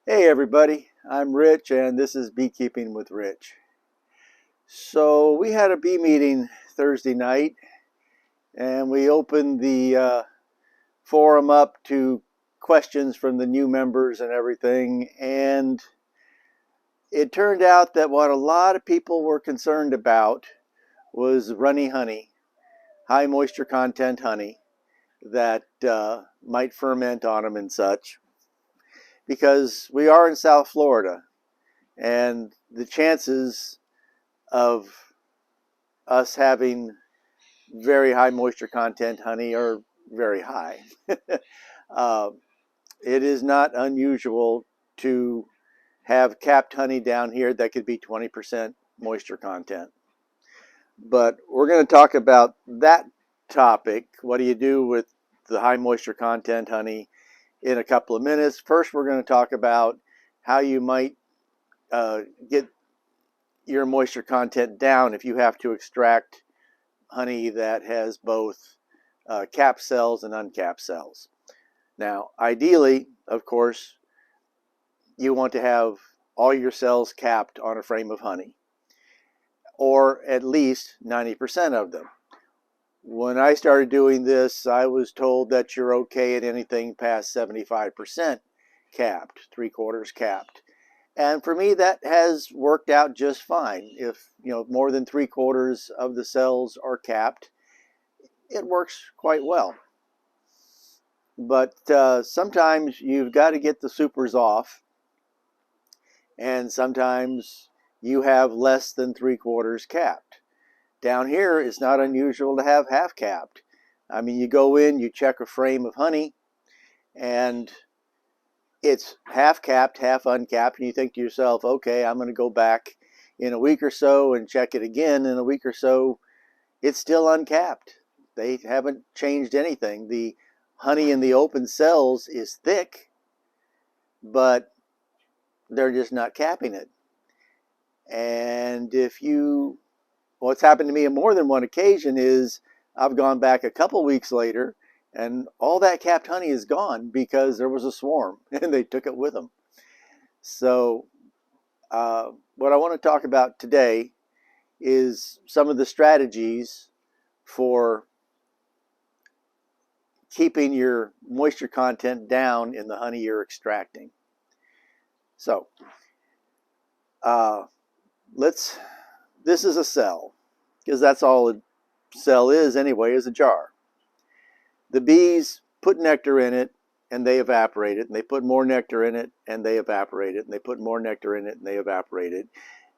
Hey everybody, I'm Rich and this is Beekeeping with Rich. So we had a bee meeting Thursday night and we opened the forum up to questions from the new members and everything, and it turned out that what a lot of people were concerned about was runny honey, high moisture content honey that might ferment on them and such, because we are in South Florida and the chances of us having very high moisture content honey are very high. uh, it is not unusual to have capped honey down here that could be 20% moisture content. But we're going to talk about that topic. What do you do with the high moisture content honey in a couple of minutes. First, we're going to talk about how you might get your moisture content down if you have to extract honey that has both capped cells and uncapped cells. Now, ideally, of course, you want to have all your cells capped on a frame of honey, or at least 90% of them. When I started doing this, I was told that you're okay at anything past 75% capped, 3/4 capped. And for me, that has worked out just fine. If more than 3/4 of the cells are capped, it works quite well. But sometimes you've got to get the supers off, and sometimes you have less than 3/4 capped. Down here, it's not unusual to have half capped. I mean, you go in, you check a frame of honey, and it's half capped, half uncapped, and you think to yourself, okay, I'm going to go back in a week or so and check it again. In a week or so, it's still uncapped. They haven't changed anything. The honey in the open cells is thick, but they're just not capping it. And what's happened to me on more than one occasion is I've gone back a couple weeks later and all that capped honey is gone because there was a swarm and they took it with them. So what I want to talk about today is some of the strategies for keeping your moisture content down in the honey you're extracting. So this is a cell, because that's all a cell is anyway, is a jar. The bees put nectar in it and they evaporate it, and they put more nectar in it and they evaporate it, and they put more nectar in it and they evaporate it,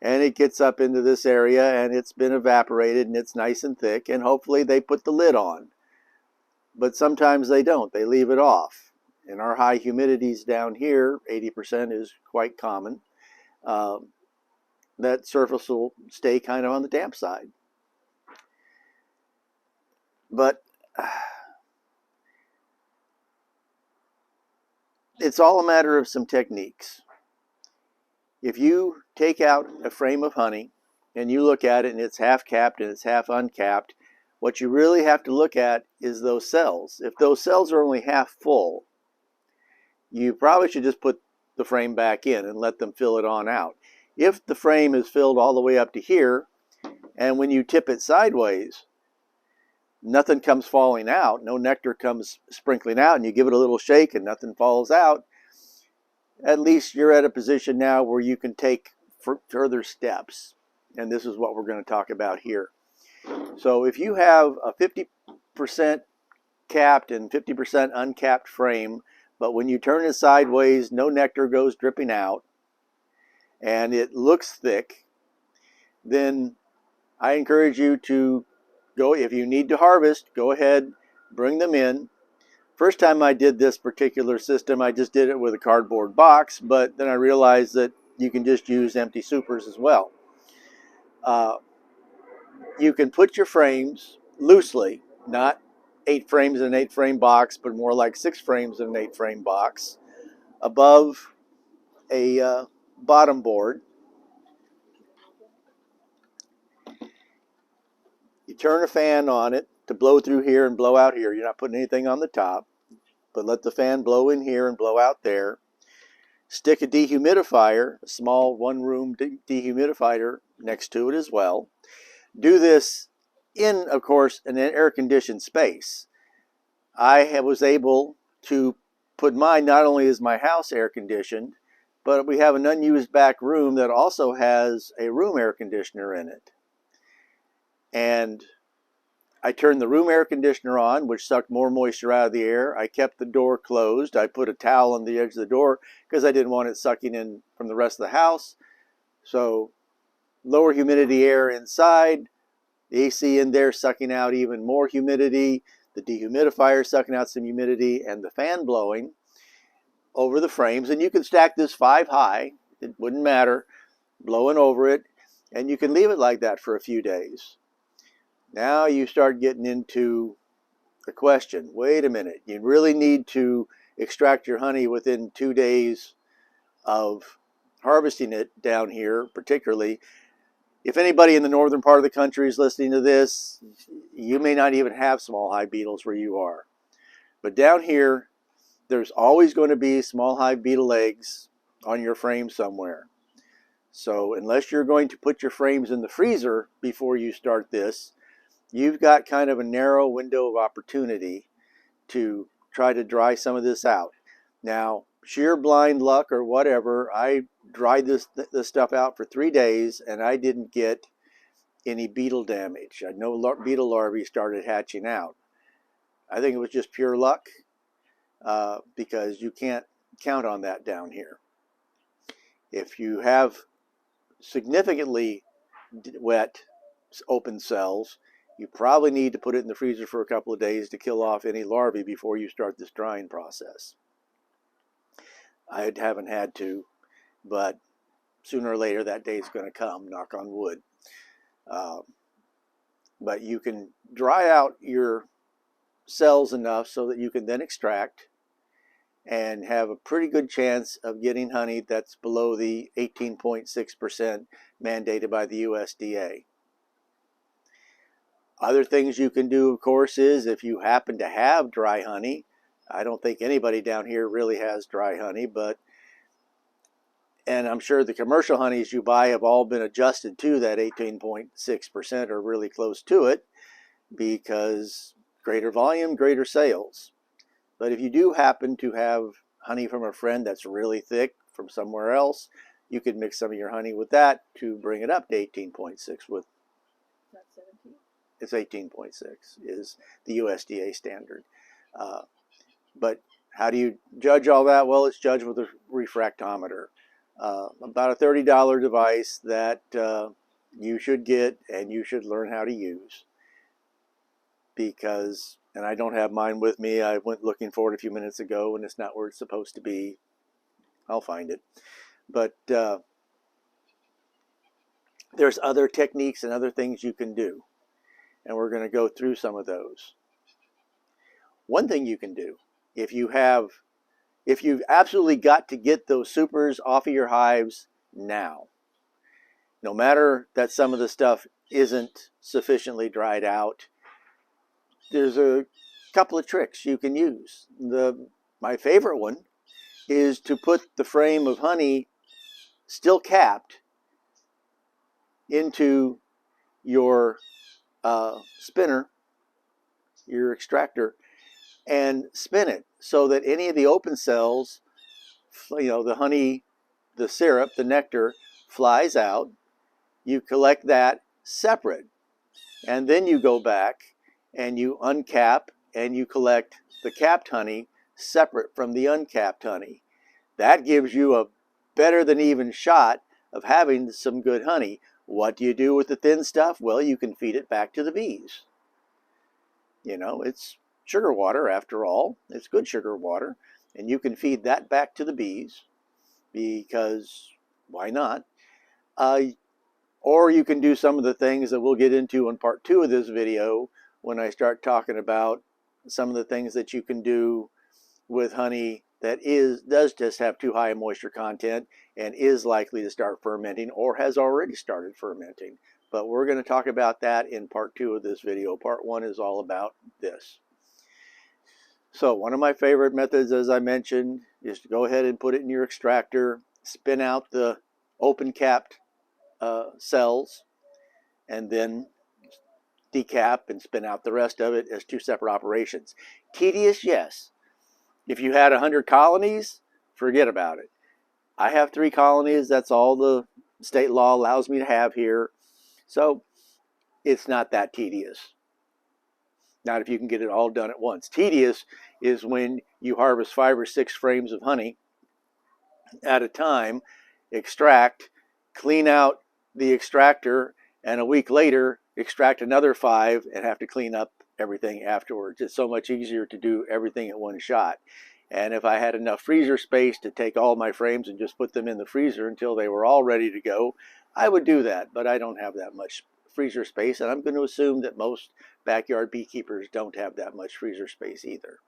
and it gets up into this area and it's been evaporated and it's nice and thick, and hopefully they put the lid on. But sometimes they don't, they leave it off. In our high humidities down here, 80% is quite common, that surface will stay kind of on the damp side. But it's all a matter of some techniques. If you take out a frame of honey and you look at it and it's half capped and it's half uncapped, what you really have to look at is those cells. If those cells are only half full, you probably should just put the frame back in and let them fill it on out. If the frame is filled all the way up to here, and when you tip it sideways, nothing comes falling out, no nectar comes sprinkling out, and you give it a little shake and nothing falls out, at least you're at a position now where you can take further steps. And this is what we're going to talk about here. So if you have a 50% capped and 50% uncapped frame, but when you turn it sideways, no nectar goes dripping out, and it looks thick, then I encourage you to go, if you need to harvest, go ahead, bring them in. First time I did this particular system, I just did it with a cardboard box, but then I realized that you can just use empty supers as well. You can put your frames loosely, not 8 frames in an 8-frame box, but more like 6 frames in an 8-frame box, above a bottom board. You turn a fan on it to blow through here and blow out here. You're not putting anything on the top, but let the fan blow in here and blow out there. Stick a dehumidifier, a small one-room dehumidifier next to it as well. Do this in, of course, an air-conditioned space. I was able to put mine, not only is my house air-conditioned, but we have an unused back room that also has a room air conditioner in it. And I turned the room air conditioner on, which sucked more moisture out of the air. I kept the door closed. I put a towel on the edge of the door because I didn't want it sucking in from the rest of the house. So lower humidity air inside, the AC in there sucking out even more humidity, the dehumidifier sucking out some humidity, and the fan blowing over the frames. And you can stack this 5 high, it wouldn't matter, blowing over it, and you can leave it like that for a few days. Now you start getting into the question, wait a minute, you really need to extract your honey within 2 days of harvesting it down here, particularly. If anybody in the northern part of the country is listening to this, you may not even have small hive beetles where you are. But down here, there's always going to be small hive beetle eggs on your frame somewhere. So unless you're going to put your frames in the freezer before you start this, you've got kind of a narrow window of opportunity to try to dry some of this out. Now, sheer blind luck or whatever, I dried this stuff out for 3 days and I didn't get any beetle damage. No beetle larvae started hatching out. I think it was just pure luck because you can't count on that down here. If you have significantly wet open cells, you probably need to put it in the freezer for a couple of days to kill off any larvae before you start this drying process. I haven't had to, but sooner or later that day is going to come, knock on wood. But you can dry out your cells enough so that you can then extract and have a pretty good chance of getting honey that's below the 18.6% mandated by the USDA. Other things you can do, of course, is if you happen to have dry honey. I don't think anybody down here really has dry honey, and I'm sure the commercial honeys you buy have all been adjusted to that 18.6% or really close to it, because greater volume, greater sales. But if you do happen to have honey from a friend that's really thick from somewhere else, you could mix some of your honey with that to bring it up to 18.6 with. Not 17? It's 18.6 is the USDA standard. But how do you judge all that? Well, it's judged with a refractometer. About a $30 device that you should get and you should learn how to use. Because, and I don't have mine with me, I went looking for it a few minutes ago and it's not where it's supposed to be. I'll find it. But there's other techniques and other things you can do. And we're going to go through some of those. One thing you can do, if you've absolutely got to get those supers off of your hives now, no matter that some of the stuff isn't sufficiently dried out, there's a couple of tricks you can use. My favorite one is to put the frame of honey still capped into your spinner, your extractor, and spin it so that any of the open cells, the honey, the syrup, the nectar flies out. You collect that separate, and then you go back and you uncap and you collect the capped honey separate from the uncapped honey. That gives you a better than even shot of having some good honey. What do you do with the thin stuff? Well, you can feed it back to the bees. It's sugar water after all. It's good sugar water, and you can feed that back to the bees, because why not? Or you can do some of the things that we'll get into in part 2 of this video when I start talking about some of the things that you can do with honey that does just have too high a moisture content and is likely to start fermenting or has already started fermenting. But we're going to talk about that in part 2 of this video. Part 1 is all about this. So one of my favorite methods, as I mentioned, is to go ahead and put it in your extractor, spin out the open capped cells, and then decap and spin out the rest of it as two separate operations. Tedious, yes. If you had 100 colonies, forget about it. I have 3 colonies. That's all the state law allows me to have here. So it's not that tedious. Not if you can get it all done at once. Tedious is when you harvest 5 or 6 frames of honey at a time, extract, clean out the extractor, and a week later extract another 5 and have to clean up everything afterwards. It's so much easier to do everything at one shot. And if I had enough freezer space to take all my frames and just put them in the freezer until they were all ready to go, I would do that. But I don't have that much freezer space, and I'm going to assume that most backyard beekeepers don't have that much freezer space either,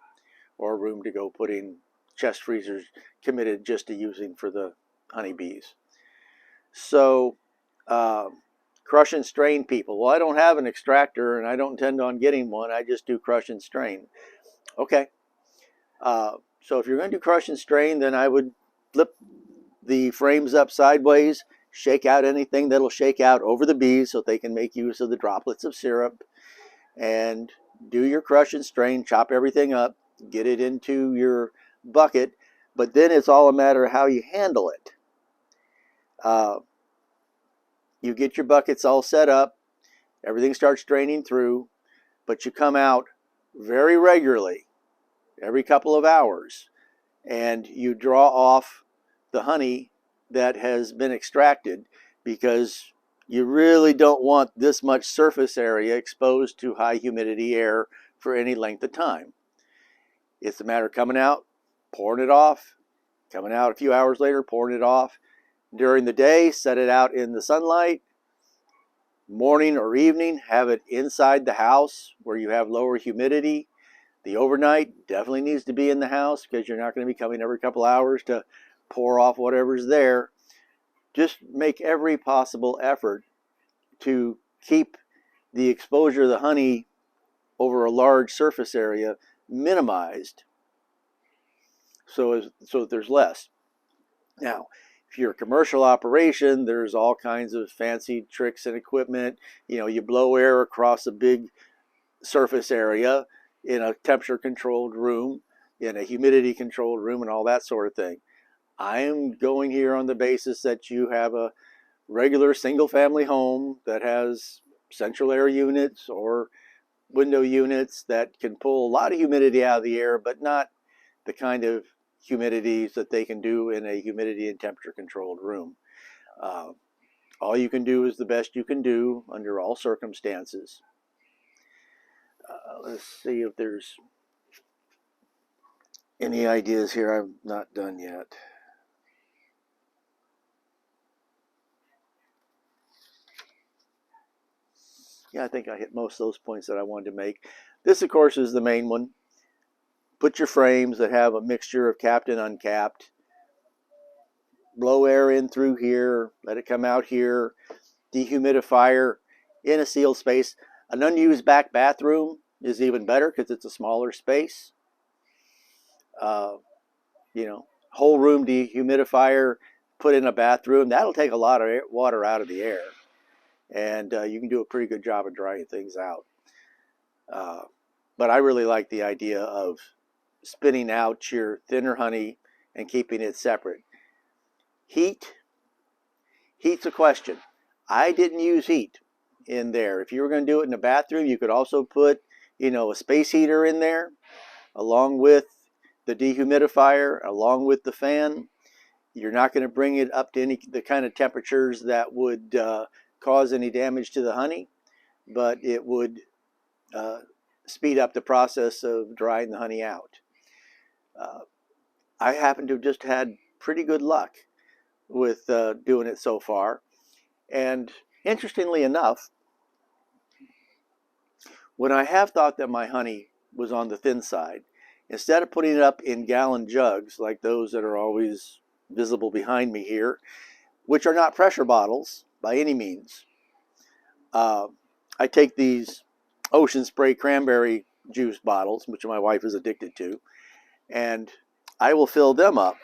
or room to go putting chest freezers committed just to using for the honeybees. So crush and strain people. Well, I don't have an extractor and I don't intend on getting one. I just do crush and strain. Okay. So if you're going to do crush and strain, then I would flip the frames up sideways, shake out anything that'll shake out over the bees so they can make use of the droplets of syrup, and do your crush and strain, chop everything up, get it into your bucket, but then it's all a matter of how you handle it. You get your buckets all set up, everything starts draining through, but you come out very regularly, every couple of hours, and you draw off the honey that has been extracted, because you really don't want this much surface area exposed to high humidity air for any length of time. It's a matter of coming out, pouring it off, coming out a few hours later, pouring it off. During the day, set it out in the sunlight. Morning or evening, have it inside the house where you have lower humidity. The overnight definitely needs to be in the house, because you're not going to be coming every couple hours to pour off whatever's there. Just make every possible effort to keep the exposure of the honey over a large surface area minimized, so there's less. Now, if you're a commercial operation, there's all kinds of fancy tricks and equipment. You blow air across a big surface area in a temperature controlled room, in a humidity controlled room, and all that sort of thing. I am going here on the basis that you have a regular single family home that has central air units or window units that can pull a lot of humidity out of the air, but not the kind of humidities that they can do in a humidity and temperature controlled room. All you can do is the best you can do under all circumstances. Let's see if there's any ideas here. I'm not done yet. Yeah, I think I hit most of those points that I wanted to make. This, of course, is the main one. Put your frames that have a mixture of capped and uncapped. Blow air in through here, let it come out here. Dehumidifier in a sealed space. An unused back bathroom is even better because it's a smaller space. Whole room dehumidifier put in a bathroom, that'll take a lot of water out of the air, and you can do a pretty good job of drying things out. But I really like the idea of spinning out your thinner honey and keeping it separate. Heat's a question. I didn't use heat in there. If you were going to do it in a bathroom, you could also put, a space heater in there along with the dehumidifier, along with the fan. You're not going to bring it up to the kind of temperatures that would cause any damage to the honey, but it would speed up the process of drying the honey out. I happen to have just had pretty good luck with doing it so far. And interestingly enough, when I have thought that my honey was on the thin side, instead of putting it up in gallon jugs like those that are always visible behind me here, which are not pressure bottles by any means, I take these Ocean Spray cranberry juice bottles, which my wife is addicted to, and I will fill them up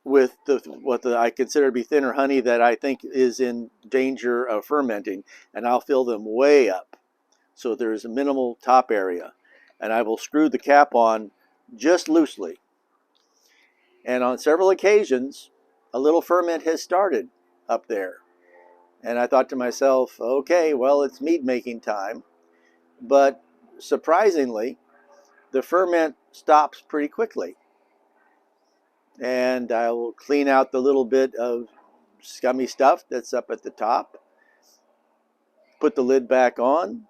with what I consider to be thinner honey that I think is in danger of fermenting, and I'll fill them way up so there's a minimal top area, and I will screw the cap on just loosely. And on several occasions, a little ferment has started up there. And I thought to myself, okay, well, it's mead making time. But surprisingly, the ferment stops pretty quickly. And I will clean out the little bit of scummy stuff that's up at the top, put the lid back on.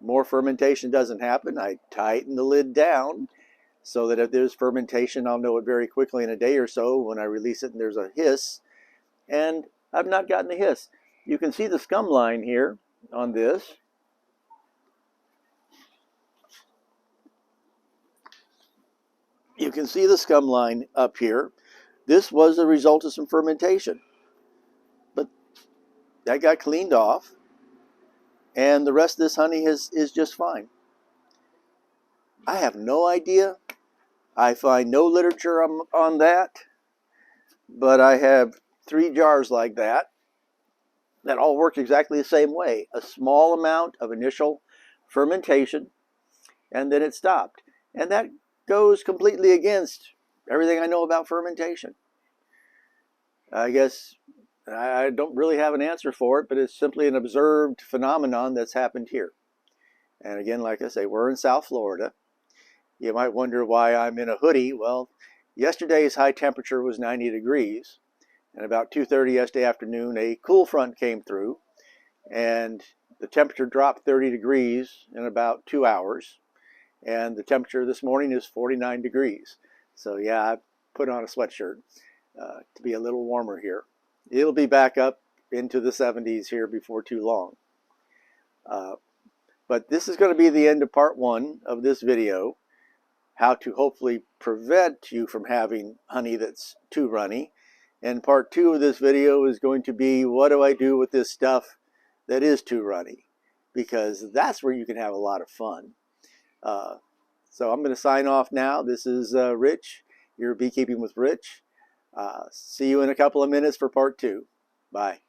More fermentation doesn't happen. I tighten the lid down so that if there's fermentation, I'll know it very quickly in a day or so when I release it and there's a hiss. And I've not gotten the hiss. You can see the scum line here on this. You can see the scum line up here. This was a result of some fermentation. But that got cleaned off. And the rest of this honey is just fine. I have no idea. I find no literature on that. But I have 3 jars like that all work exactly the same way. A small amount of initial fermentation, and then it stopped. And that goes completely against everything I know about fermentation. I guess I don't really have an answer for it, but it's simply an observed phenomenon that's happened here. And again, like I say, we're in South Florida. You might wonder why I'm in a hoodie. Well, yesterday's high temperature was 90 degrees. And about 2:30 yesterday afternoon, a cool front came through. And the temperature dropped 30 degrees in about 2 hours. And the temperature this morning is 49 degrees. So yeah, I put on a sweatshirt to be a little warmer here. It'll be back up into the 70s here before too long. But this is going to be the end of part 1 of this video. How to hopefully prevent you from having honey that's too runny. And part 2 of this video is going to be, what do I do with this stuff that is too runny? Because that's where you can have a lot of fun. So I'm going to sign off now. This is Rich. You're Beekeeping with Rich. See you in a couple of minutes for part 2. Bye.